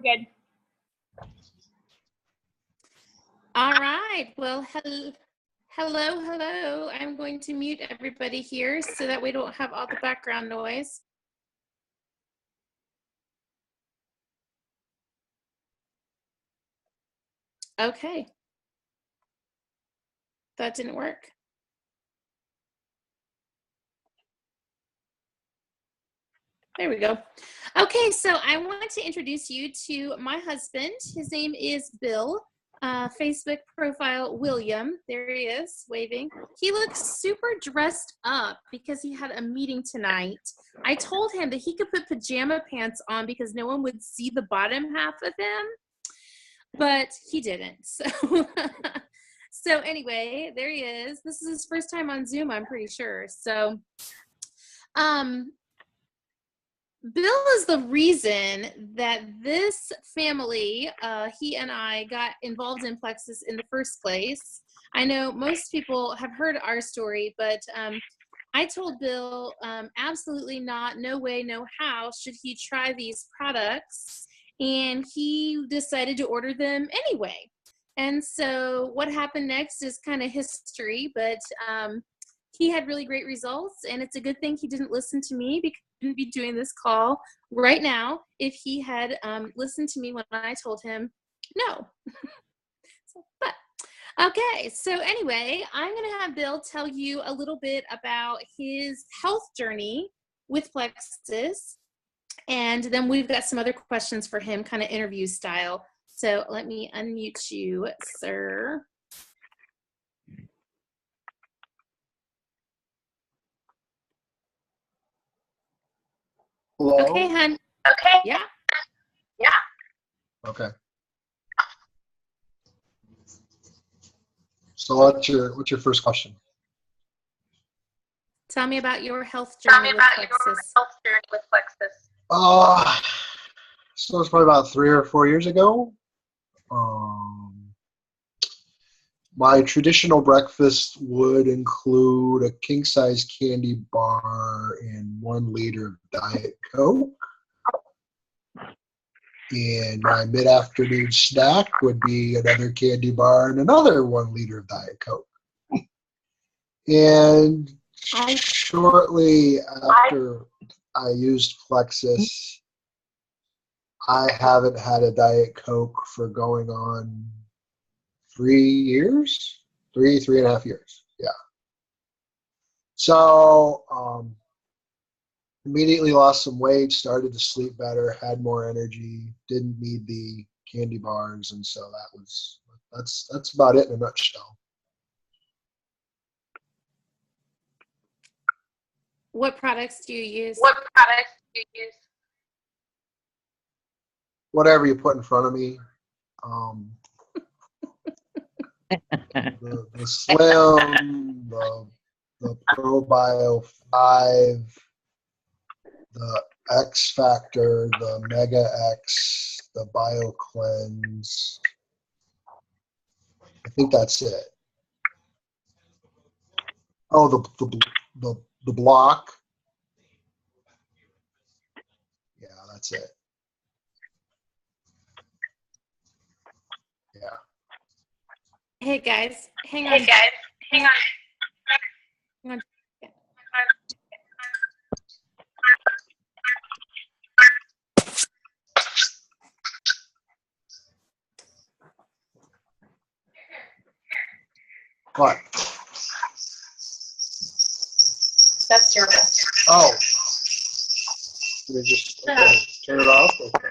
good. All right. Well, hello. I'm going to mute everybody here so that we don't have all the background noise. Okay. That didn't work. There we go. Okay, so I want to introduce you to my husband. His name is Bill. Facebook profile, William. There he is, waving. He looks super dressed up because he had a meeting tonight. I told him that he could put pajama pants on because no one would see the bottom half of him, but he didn't. So anyway, there he is. This is his first time on Zoom, I'm pretty sure. So, Bill is the reason that this family, he and I, got involved in Plexus in the first place. I know most people have heard our story, but I told Bill absolutely not, no way, no how should he try these products, and he decided to order them anyway. And so what happened next is kind of history, but he had really great results, and it's a good thing he didn't listen to me because he wouldn't be doing this call right now if he had listened to me when I told him no. Okay, so anyway, I'm going to have Bill tell you a little bit about his health journey with Plexus, and then we've got some other questions for him, kind of interview style. So let me unmute you, sir. Hello? Okay, hon. Okay. Yeah. Okay. So what's your first question? Tell me about your health journey with Plexus. So it's probably about 3 or 4 years ago. My traditional breakfast would include a king-size candy bar and 1 liter of Diet Coke. And my mid-afternoon snack would be another candy bar and another 1 liter of Diet Coke. And shortly after I used Plexus, I haven't had a Diet Coke for going on 3 years, 3.5 years. Yeah. So immediately lost some weight, started to sleep better, had more energy, didn't need the candy bars, and so that's about it in a nutshell. What products do you use? Whatever you put in front of me. The Slim, the ProBio 5, the X Factor, the Mega X, the Bio Cleanse. I think that's it. Oh, the block. Yeah, that's it. Yeah. Hey guys, hang on. Hang on. What? That's your Oh. Can we just turn it off? Okay.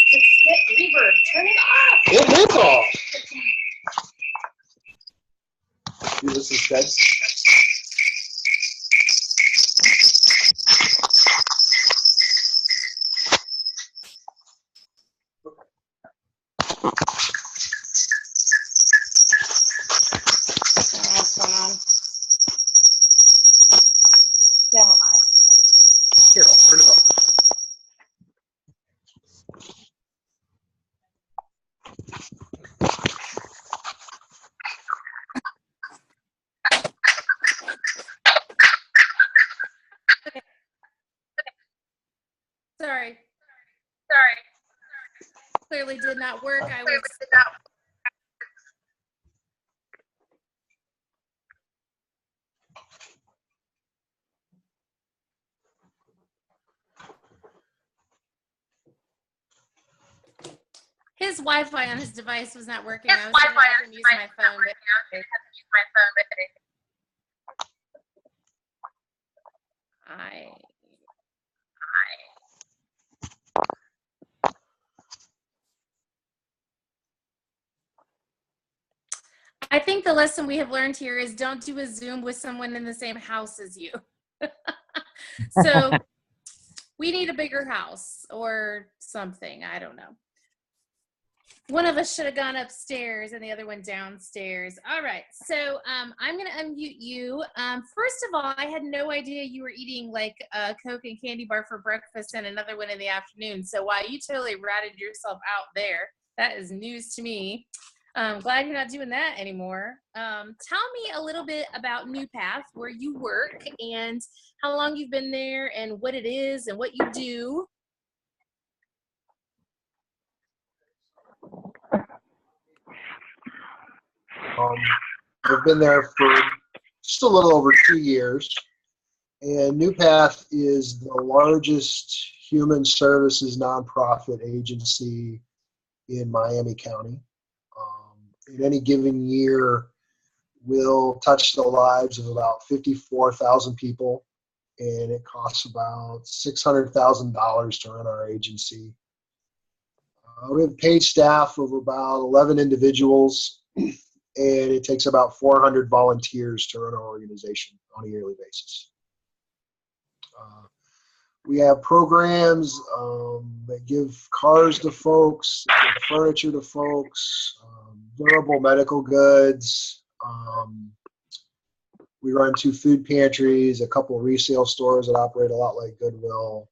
It's reverb. Turn it off. It is off. See, this is dead. Sorry. Clearly did not work. His Wi-Fi on his device was not working. I was going to have him use my phone, I think the lesson we have learned here is don't do a Zoom with someone in the same house as you. So we need a bigger house or something. I don't know. One of us should have gone upstairs and the other one downstairs. All right. So I'm going to unmute you. First of all, I had no idea you were eating like a Coke and candy bar for breakfast and another one in the afternoon. So wow, you totally ratted yourself out there. That is news to me. I'm glad you're not doing that anymore. Tell me a little bit about New Path, where you work and how long you've been there and what it is and what you do. I've been there for just a little over 2 years, and New Path is the largest human services nonprofit agency in Miami County. In any given year, we'll touch the lives of about 54,000 people, and it costs about $600,000 to run our agency. We have paid staff of about 11 individuals, and it takes about 400 volunteers to run our organization on a yearly basis. We have programs that give cars to folks, give furniture to folks, durable medical goods. We run 2 food pantries, a couple of resale stores that operate a lot like Goodwill,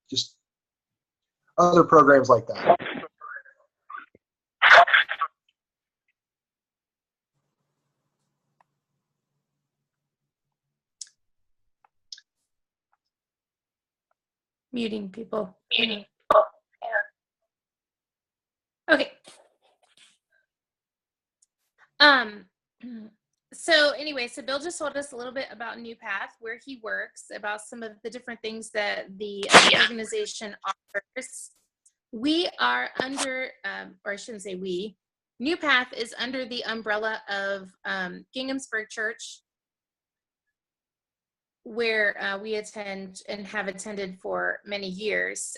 just other programs like that. Muting people. Okay. So anyway, so Bill just told us a little bit about New Path, where he works, about some of the different things that the organization offers. We are under, or I shouldn't say we, New Path is under the umbrella of Ginghamsburg Church, where we attend and have attended for many years.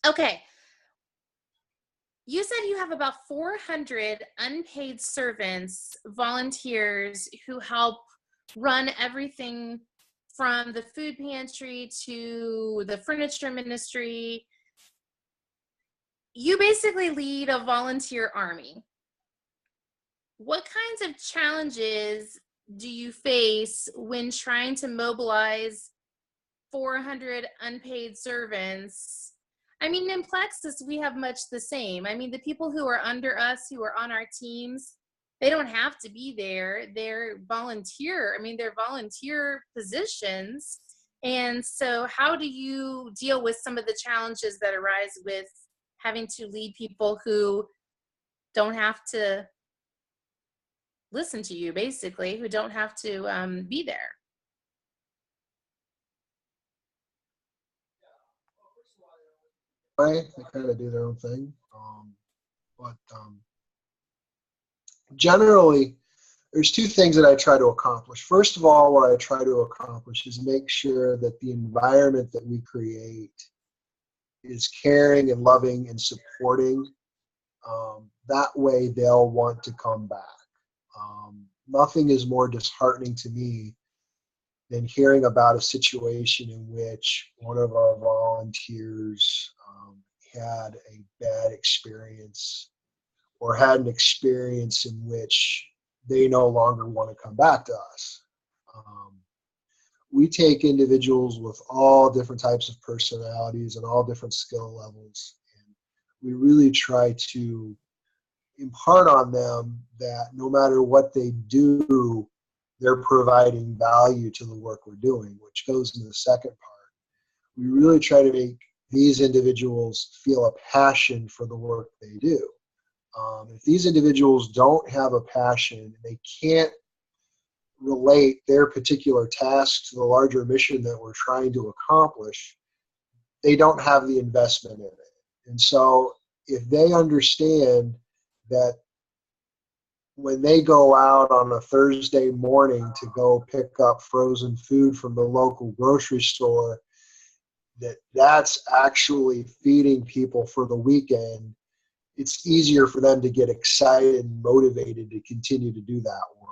Okay. You said you have about 400 unpaid servants, volunteers who help run everything from the food pantry to the furniture ministry. You basically lead a volunteer army. What kinds of challenges do you face when trying to mobilize 400 unpaid servants? I mean, in Plexus, we have much the same. I mean, the people who are under us, who are on our teams, they don't have to be there. They're volunteer. I mean, they're volunteer positions. And so how do you deal with some of the challenges that arise with having to lead people who don't have to listen to you, basically, who don't have to be there? They kind of do their own thing. But generally, there's 2 things that I try to accomplish. First of all, what I try to accomplish is make sure that the environment that we create is caring and loving and supporting. That way they'll want to come back. Nothing is more disheartening to me than hearing about a situation in which one of our volunteers had a bad experience or had an experience in which they no longer want to come back to us. We take individuals with all different types of personalities and all different skill levels, and we really try to impart on them that no matter what they do, they're providing value to the work we're doing, which goes into the second part, we really try to make these individuals feel a passion for the work they do. If these individuals don't have a passion, they can't relate their particular task to the larger mission that we're trying to accomplish, they don't have the investment in it. And so if they understand that when they go out on a Thursday morning to go pick up frozen food from the local grocery store, that's actually feeding people for the weekend, it's easier for them to get excited and motivated to continue to do that work.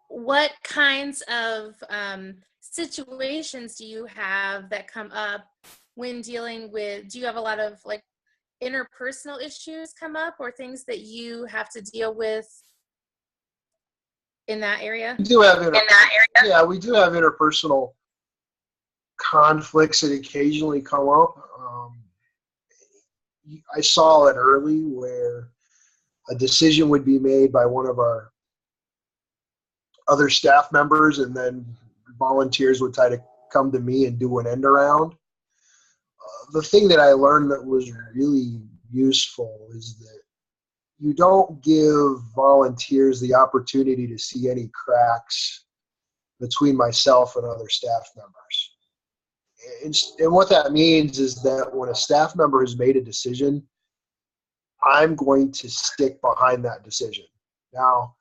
What kinds of situations do you have that come up when dealing with, do you have a lot of like interpersonal issues come up, or things that you have to deal with in that area? We do have yeah, we do have interpersonal conflicts that occasionally come up. I saw it early where a decision would be made by one of our other staff members, and then volunteers would try to come to me and do an end around. The thing that I learned that was really useful is that you don't give volunteers the opportunity to see any cracks between myself and other staff members. And what that means is that when a staff member has made a decision, I'm going to stick behind that decision. Now,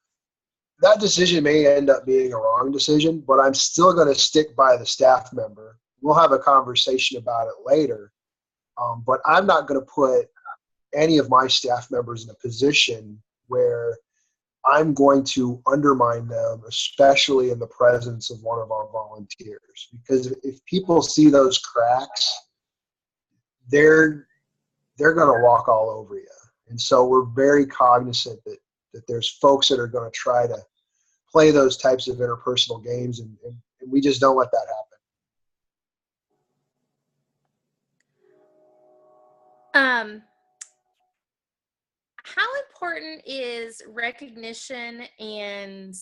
that decision may end up being a wrong decision, but I'm still going to stick by the staff member. We'll have a conversation about it later. But I'm not going to put any of my staff members in a position where I'm going to undermine them, especially in the presence of one of our volunteers. Because if people see those cracks, they're going to walk all over you. And so we're very cognizant that there's folks that are going to try to play those types of interpersonal games, and we just don't let that happen. How important is recognition and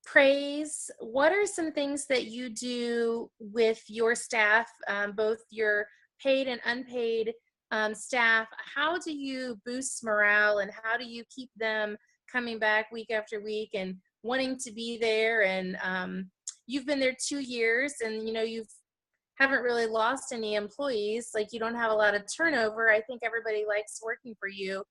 praise? What are some things that you do with your staff, both your paid and unpaid staff? How do you boost morale, and how do you keep them coming back week after week and wanting to be there? And you've been there 2 years, and you haven't really lost any employees. Like, you don't have a lot of turnover. I think everybody likes working for you.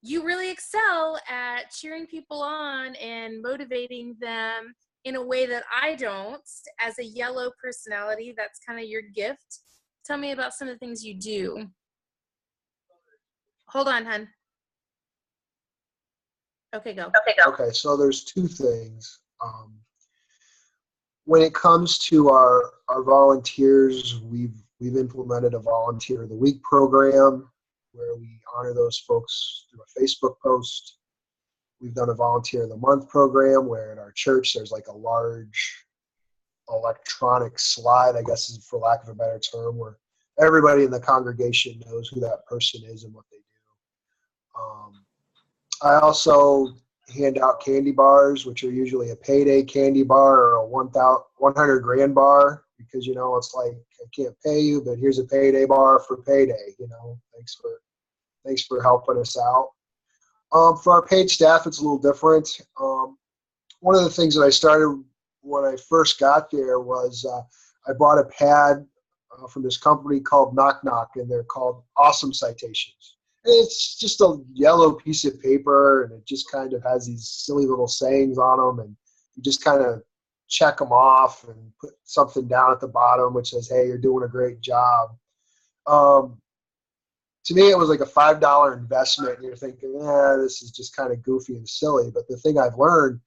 You really excel at cheering people on and motivating them in a way that I don't. As a yellow personality, that's kind of your gift. Tell me about some of the things you do. Hold on, hon. Okay, go. Okay, so there's two things. When it comes to our volunteers, we've implemented a Volunteer of the Week program where we honor those folks through a Facebook post. We've done a Volunteer of the Month program where at our church there's like a large electronic slide, I guess is for lack of a better term, where everybody in the congregation knows who that person is and what they do. I also hand out candy bars, which are usually a payday candy bar or a 100 grand bar, because it's like, I can't pay you, but here's a payday bar for payday. Thanks for helping us out. For our paid staff, it's a little different. One of the things that I started when I first got there was I bought a pad from this company called Knock Knock, and they're called Awesome Citations. It's just a yellow piece of paper, and it just kind of has these silly little sayings on them, and you just kind of check them off and put something down at the bottom which says, hey, you're doing a great job. To me, it was like a $5 investment, and you're thinking, this is just kind of goofy and silly. But the thing I've learned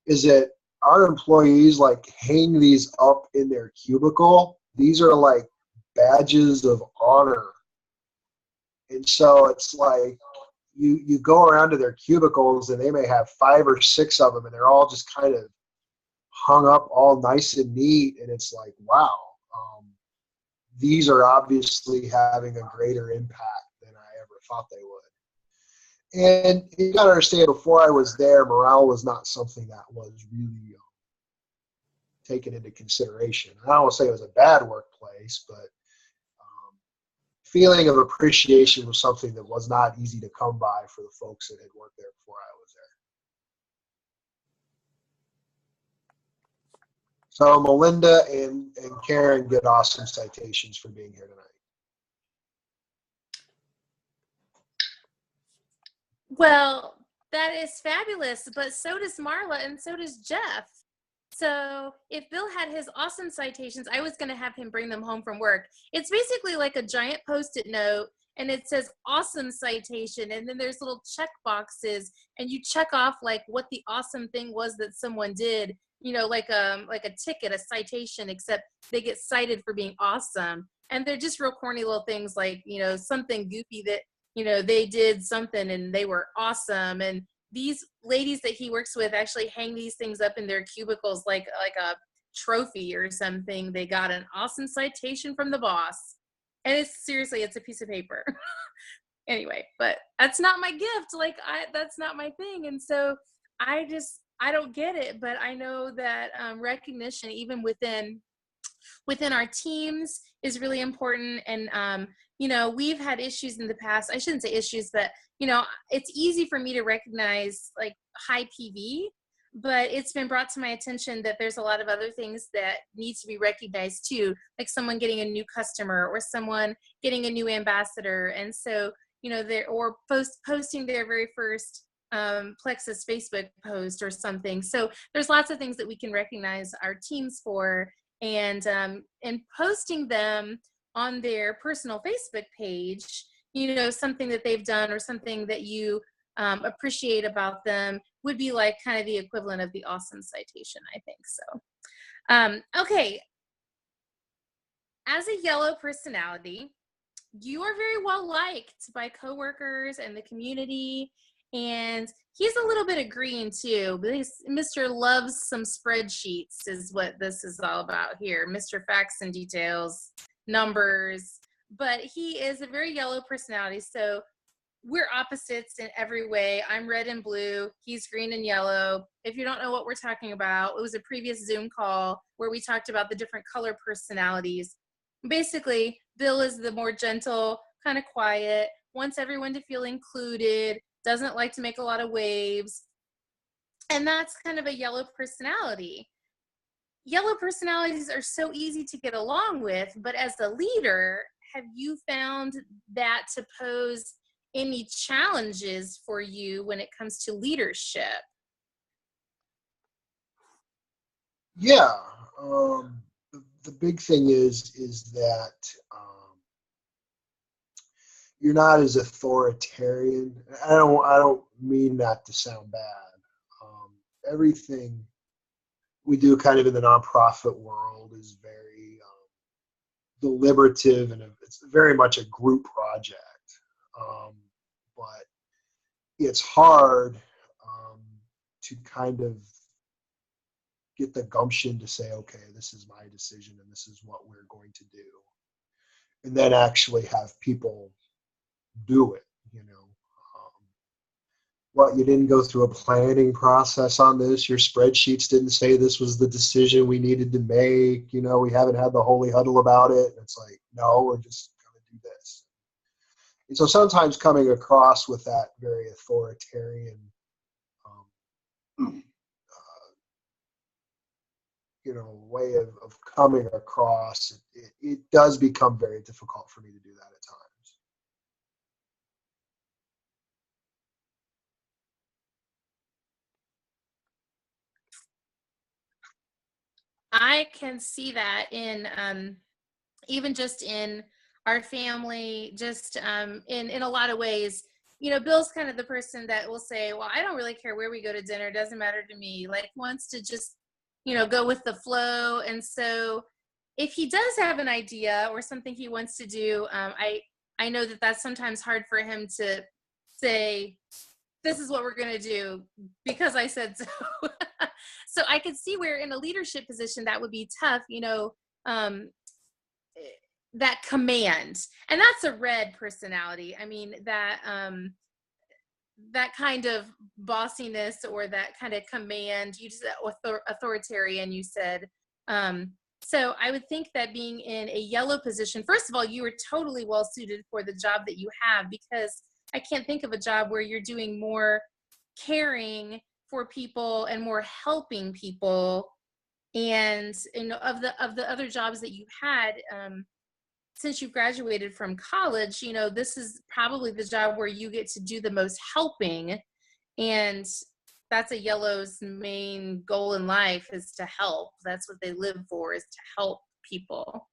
is that our employees hang these up in their cubicle. These are like badges of honor. And so it's like you go around to their cubicles, and they may have 5 or 6 of them, and they're all just kind of hung up all nice and neat. And it's like, wow, these are obviously having a greater impact than I ever thought they would. And you got to understand, before I was there, morale was not something that was really taken into consideration. I don't want to say it was a bad workplace, but feeling of appreciation was something that was not easy to come by for the folks that had worked there before I was there. So Melinda and Karen get awesome citations for being here tonight. Well, that is fabulous, but so does Marla and so does Jeff. So if Bill had his awesome citations, I was going to have him bring them home from work. It's basically like a giant Post-it note, and it says awesome citation, and then there's little check boxes, and you check off like what the awesome thing was that someone did, you know, like a ticket, a citation, except they get cited for being awesome. And they're just real corny little things like, you know, something goofy that, you know, they did something and they were awesome. And these ladies that he works with actually hang these things up in their cubicles like a trophy or something. They got an awesome citation from the boss. And it's seriously, it's a piece of paper. Anyway, but that's not my gift. Like that's not my thing. And so I don't get it, but I know that recognition, even within our teams, is really important. And you know, we've had issues in the past. I shouldn't say issues, but you know, it's easy for me to recognize like high PV, but it's been brought to my attention that there's a lot of other things that needs to be recognized too, like someone getting a new customer or someone getting a new ambassador. And so, you know, or posting their very first Plexus Facebook post or something. So there's lots of things that we can recognize our teams for, and posting them on their personal Facebook page, you know, something that they've done or something that you appreciate about them would be like kind of the equivalent of the awesome citation, I think. So, okay. As a yellow personality, you are very well liked by coworkers and the community. And he's a little bit of green too. Mr. loves some spreadsheets is what this is all about here. Mr. Facts and details, numbers. But he is a very yellow personality. So we're opposites in every way. I'm red and blue. He's green and yellow. If you don't know what we're talking about, it was a previous Zoom call where we talked about the different color personalities. Basically, Bill is the more gentle, kind of quiet, wants everyone to feel included, doesn't like to make a lot of waves. And that's kind of a yellow personality. Yellow personalities are so easy to get along with, but as a leader, have you found that to pose any challenges for you when it comes to leadership? Yeah. The big thing is that you're not as authoritarian. I don't mean that to sound bad. Everything we do kind of in the nonprofit world is very deliberative, and it's very much a group project. But it's hard to kind of get the gumption to say, okay, this is my decision and this is what we're going to do. And then actually have people do it, you know. What, you didn't go through a planning process on this? Your spreadsheets didn't say this was the decision we needed to make? You know, we haven't had the holy huddle about it. And it's like, no, we're just going to do this. And so sometimes coming across with that very authoritarian, you know, way of coming across, it does become very difficult for me to do that at times. I can see that in even just in our family, just in a lot of ways. You know, Bill's kind of the person that will say, well, I don't really care where we go to dinner. It doesn't matter to me. Like, wants to just, you know, go with the flow. And so if he does have an idea or something he wants to do, I know that that's sometimes hard for him to say, this is what we're going to do because I said so. So I could see where in a leadership position that would be tough, you know, that command. And that's a red personality. I mean, that that kind of bossiness or that kind of command. You just authoritarian, you said. So I would think that being in a yellow position, first of all, you are totally well suited for the job that you have, because I can't think of a job where you're doing more caring for people and more helping people. And of the other jobs that you've had, since you graduated from college, this is probably the job where you get to do the most helping. And that's a yellow's main goal in life, is to help. That's what they live for, is to help people.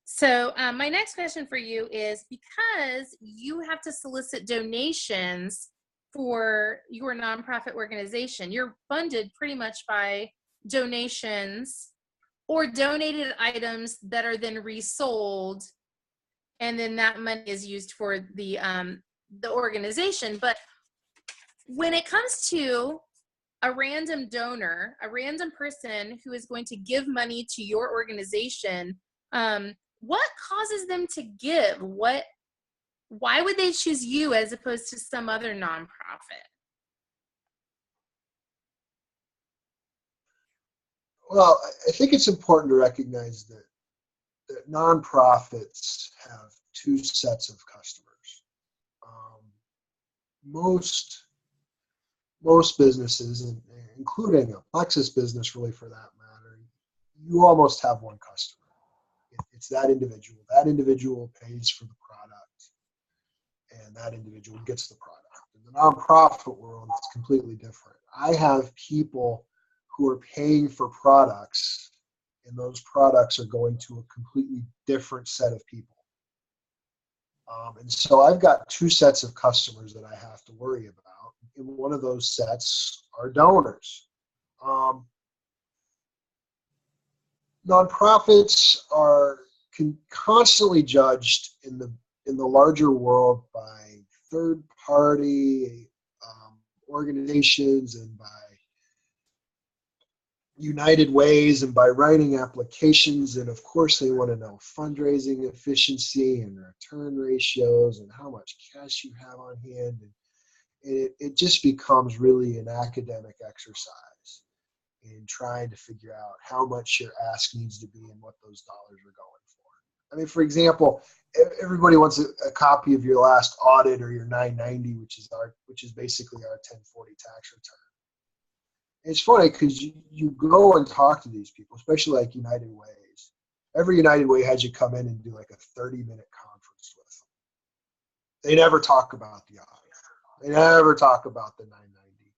So my next question for you is, because you have to solicit donations for your nonprofit organization, you're funded pretty much by donations or donated items that are then resold, and then that money is used for the organization. But when it comes to a random donor, a random person who is going to give money to your organization, what causes them to give? Why would they choose you as opposed to some other nonprofit? Well, I think it's important to recognize that nonprofits have two sets of customers. Most businesses, and including a Plexus business really for that matter, you almost have one customer. It's that individual. That individual pays for the product, and that individual gets the product. In the nonprofit world, it's completely different. I have people who are paying for products, and those products are going to a completely different set of people. And so I've got two sets of customers that I have to worry about. And one of those sets are donors. Nonprofits are constantly judged in the larger world by third-party organizations and by United Ways and by writing applications, and of course they want to know fundraising efficiency and return ratios and how much cash you have on hand, and it just becomes really an academic exercise in trying to figure out how much your ask needs to be and what those dollars are going for. I mean, for example, everybody wants a copy of your last audit or your 990, which is basically our 1040 tax return. It's funny because you go and talk to these people, especially like United Ways. Every United Way has you come in and do like a 30-minute conference with them. They never talk about the audit. They never talk about the 990.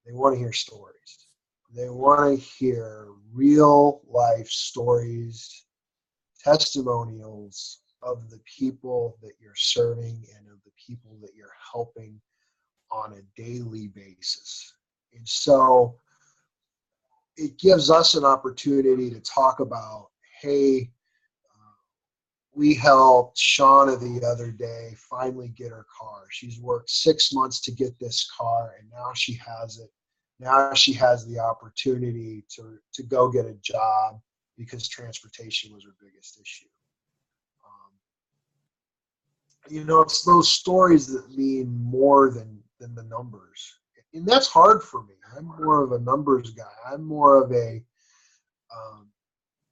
They want to hear stories. They want to hear real life stories, testimonials of the people that you're serving and of the people that you're helping on a daily basis. And so it gives us an opportunity to talk about, hey, we helped Shauna the other day finally get her car. She's worked 6 months to get this car, and now she has it. Now she has the opportunity to go get a job because transportation was her biggest issue. It's those stories that mean more than the numbers. And that's hard for me. I'm more of a numbers guy. I'm more of a,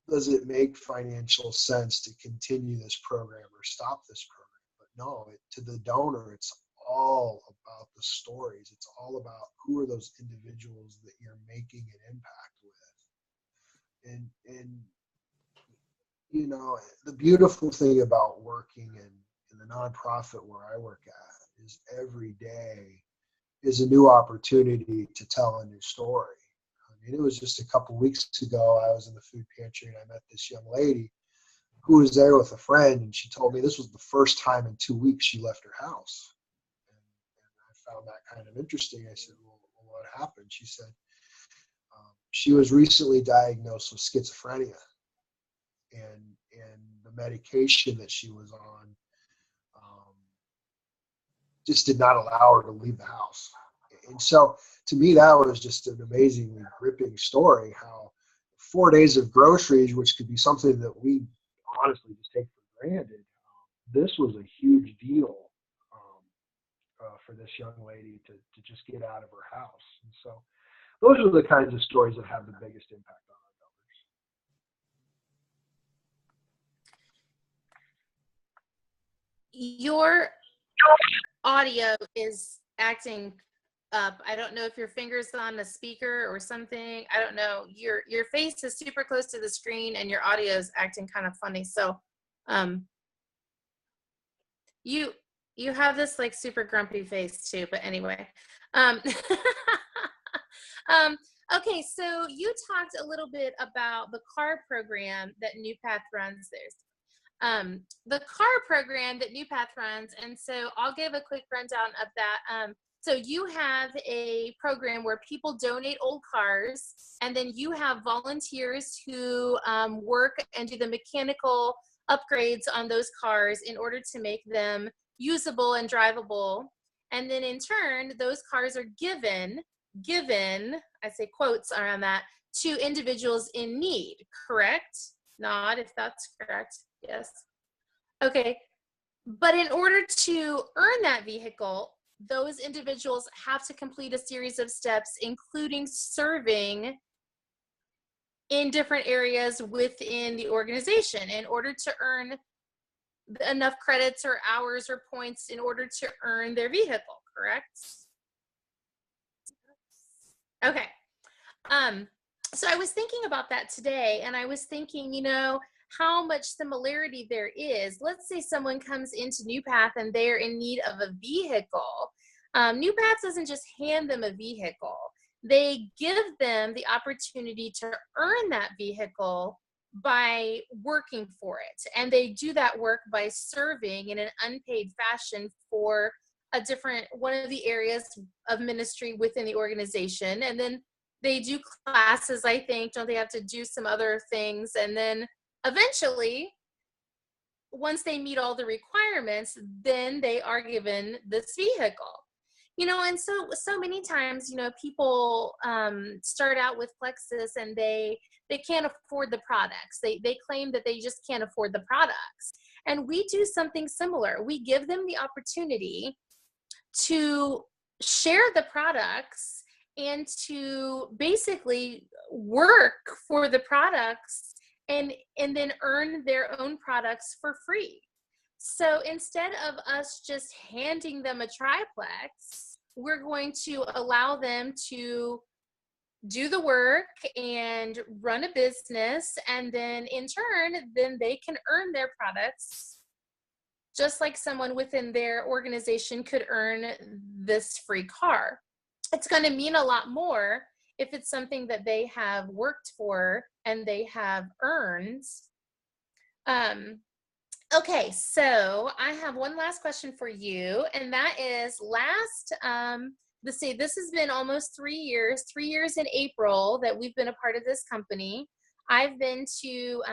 does it make financial sense to continue this program or stop this program? But no, to the donor, it's all about the stories. It's all about who are those individuals that you're making an impact with. And the beautiful thing about working in the nonprofit where I work at is every day is a new opportunity to tell a new story. I mean, it was just a couple weeks ago, I was in the food pantry and I met this young lady who was there with a friend, and she told me this was the first time in 2 weeks she left her house. And I found that kind of interesting. I said, well, what happened? She said she was recently diagnosed with schizophrenia, and the medication that she was on just did not allow her to leave the house. And so to me, that was just an amazingly gripping story, how 4 days of groceries, which could be something that we honestly just take for granted, this was a huge deal for this young lady to just get out of her house. And so those are the kinds of stories that have the biggest impact on our numbers. Your audio is acting up. I don't know if your finger's on a speaker or something. I don't know. Your face is super close to the screen and your audio is acting kind of funny. So you have this like super grumpy face too, but anyway. Okay, so you talked a little bit about the CAR program that New Path runs. The CAR program that New Path runs, and so I'll give a quick rundown of that. So you have a program where people donate old cars, and then you have volunteers who work and do the mechanical upgrades on those cars in order to make them usable and drivable. And then in turn, those cars are given, I say quotes around that, to individuals in need, correct? Nod if that's correct. Yes. Okay. But in order to earn that vehicle, those individuals have to complete a series of steps, including serving in different areas within the organization in order to earn enough credits or hours or points in order to earn their vehicle, correct? Okay. So I was thinking about that today, and I was thinking, you know, how much similarity there is. Let's say someone comes into New Path and they're in need of a vehicle. New Path doesn't just hand them a vehicle. They give them the opportunity to earn that vehicle by working for it. And they do that work by serving in an unpaid fashion for one of the areas of ministry within the organization. And then they do classes, I think. Don't they have to do some other things? And then eventually, once they meet all the requirements, then they are given this vehicle. You know, and so many times, you know, people start out with Plexus and they can't afford the products. They claim that they just can't afford the products. And we do something similar. We give them the opportunity to share the products and to basically work for the products and then earn their own products for free. So instead of us just handing them a triplex, we're going to allow them to do the work and run a business, and then in turn, then they can earn their products just like someone within their organization could earn this free car. It's going to mean a lot more if it's something that they have worked for and they have earned. Okay, so I have one last question for you, and that is let's see, this has been almost 3 years in April that we've been a part of this company. I've been to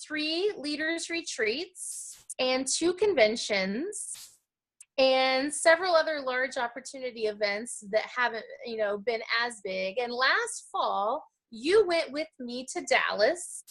3 leaders retreats and 2 conventions and several other large opportunity events that haven't, you know, been as big. And last fall, you went with me to Dallas.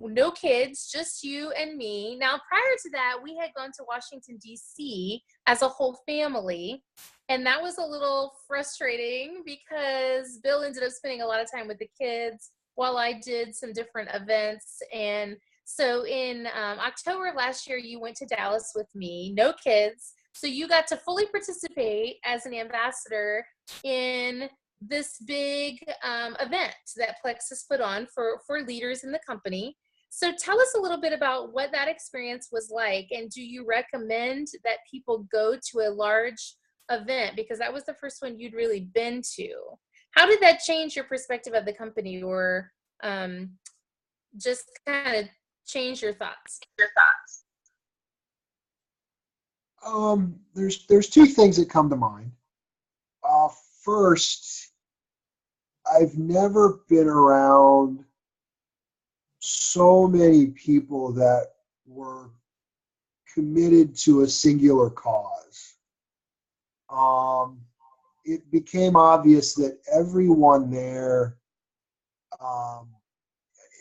No kids, just you and me. Now, prior to that, we had gone to Washington, D.C. as a whole family, and that was a little frustrating because Bill ended up spending a lot of time with the kids while I did some different events. And so in October of last year, you went to Dallas with me, no kids. So you got to fully participate as an ambassador in this big event that Plexus put on for leaders in the company. So tell us a little bit about what that experience was like, and do you recommend that people go to a large event? Because that was the first one you'd really been to. How did that change your perspective of the company, or just kind of change your thoughts? There's 2 things that come to mind. First, I've never been around so many people that were committed to a singular cause. It became obvious that everyone there,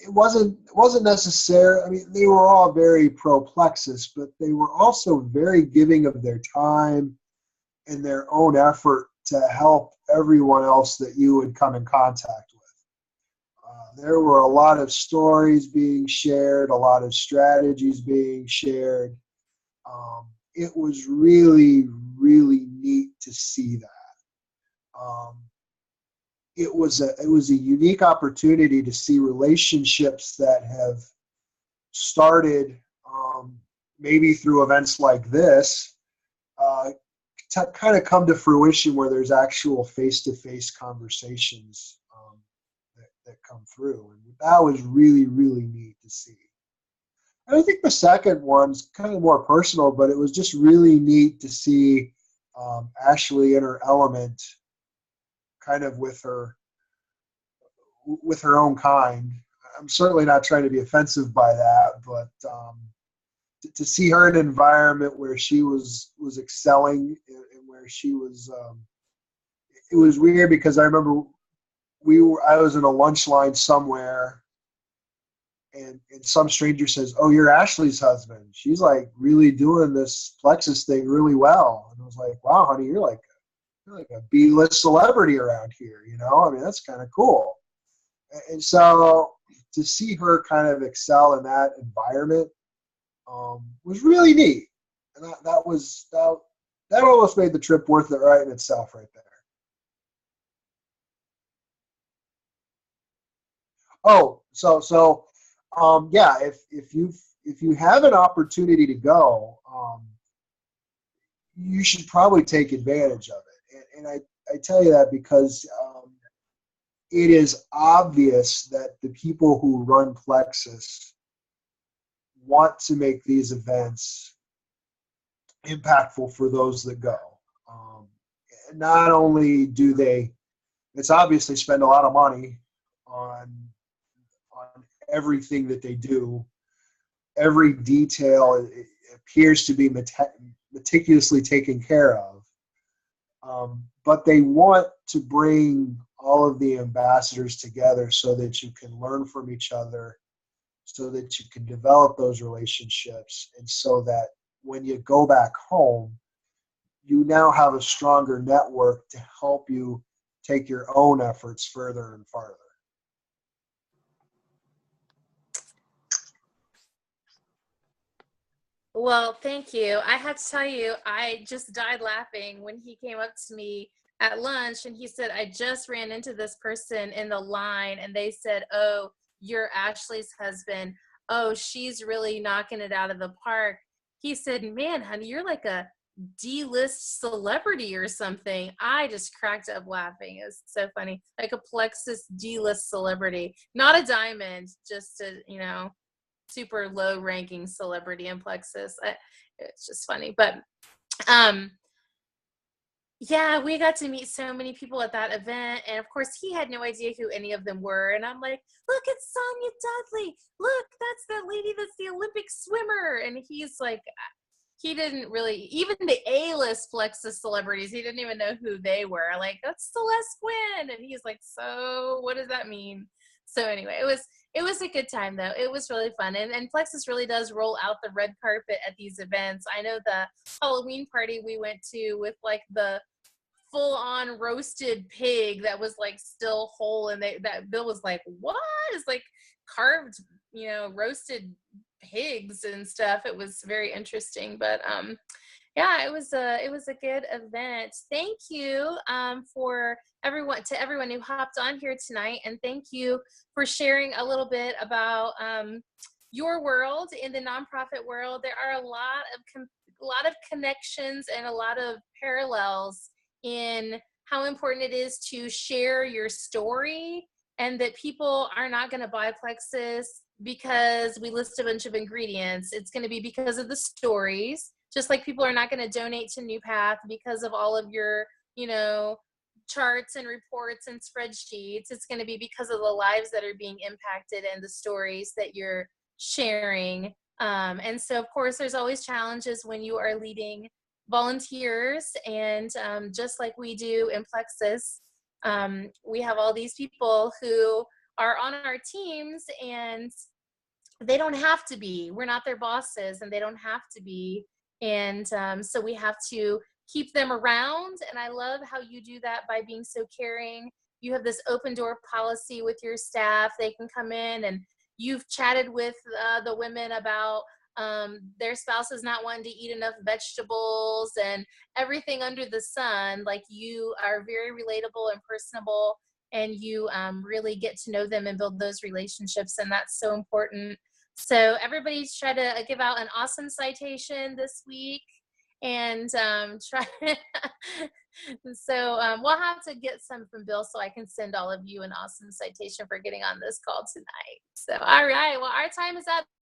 it wasn't necessary. I mean, they were all very pro Plexus, but they were also very giving of their time in their own effort to help everyone else that you would come in contact with. There were a lot of stories being shared, a lot of strategies being shared. It was really, really neat to see that. It was a unique opportunity to see relationships that have started maybe through events like this to kind of come to fruition where there's actual face-to-face conversations that come through. And that was really, really neat to see. And I think the second one's kind of more personal, but it was just really neat to see Ashley in her element, kind of with her own kind. I'm certainly not trying to be offensive by that, but to see her in an environment where she was excelling and where she was, it was weird because I remember I was in a lunch line somewhere, and some stranger says, "Oh, you're Ashley's husband. She's like really doing this Plexus thing really well." And I was like, "Wow, honey, you're like a B-list celebrity around here, you know? I mean, that's kind of cool." And so to see her kind of excel in that environment was really neat. And that almost made the trip worth it right in itself right there. Oh, yeah, if you have an opportunity to go, you should probably take advantage of it. And I tell you that because it is obvious that the people who run Plexus want to make these events impactful for those that go. Not only do it's obviously spend a lot of money on everything that they do. Every detail appears to be meticulously taken care of. But they want to bring all of the ambassadors together so that you can learn from each other, so that you can develop those relationships, and so that when you go back home, you now have a stronger network to help you take your own efforts further and farther. Well, thank you. I have to tell you, I just died laughing when he came up to me at lunch and he said, "I just ran into this person in the line and they said, 'Oh, you're Ashley's husband. Oh, she's really knocking it out of the park.'" He said, "Man, honey, you're like a D-list celebrity or something." I just cracked up laughing. It was so funny. Like a Plexus D-list celebrity. Not a diamond, just a, super low ranking celebrity in Plexus. It's just funny. But yeah, we got to meet so many people at that event. And of course, he had no idea who any of them were. And I'm like, "Look, it's Sonia Dudley. Look, that's that lady that's the Olympic swimmer." And he's like, he didn't really, even the A-list Plexus celebrities, he didn't even know who they were. Like, "That's Celeste Quinn." And he's like, "So what does that mean?" So anyway, it was a good time though. It was really fun. And Plexus really does roll out the red carpet at these events. I know the Halloween party we went to with like the full-on roasted pig that was like still whole, and that Bill was like, "What?" It's like carved, roasted pigs and stuff. It was very interesting. But yeah, it was a good event. Thank you for everyone who hopped on here tonight, and thank you for sharing a little bit about your world in the nonprofit world. There are a lot of connections and a lot of parallels in how important it is to share your story, and that people are not going to buy Plexus because we list a bunch of ingredients. It's going to be because of the stories. Just like people are not going to donate to New Path because of all of your, charts and reports and spreadsheets. It's going to be because of the lives that are being impacted and the stories that you're sharing. And so, of course, there's always challenges when you are leading volunteers. And just like we do in Plexus, we have all these people who are on our teams, and they don't have to be. We're not their bosses, and they don't have to be. And so we have to keep them around. And I love how you do that by being so caring. You have this open door policy with your staff. They can come in, and you've chatted with the women about their spouses not wanting to eat enough vegetables and everything under the sun. Like, you are very relatable and personable, and you really get to know them and build those relationships. And that's so important. So everybody's try to give out an awesome citation this week, and try. So we'll have to get some from Bill so I can send all of you an awesome citation for getting on this call tonight. So, all right. Well, our time is up.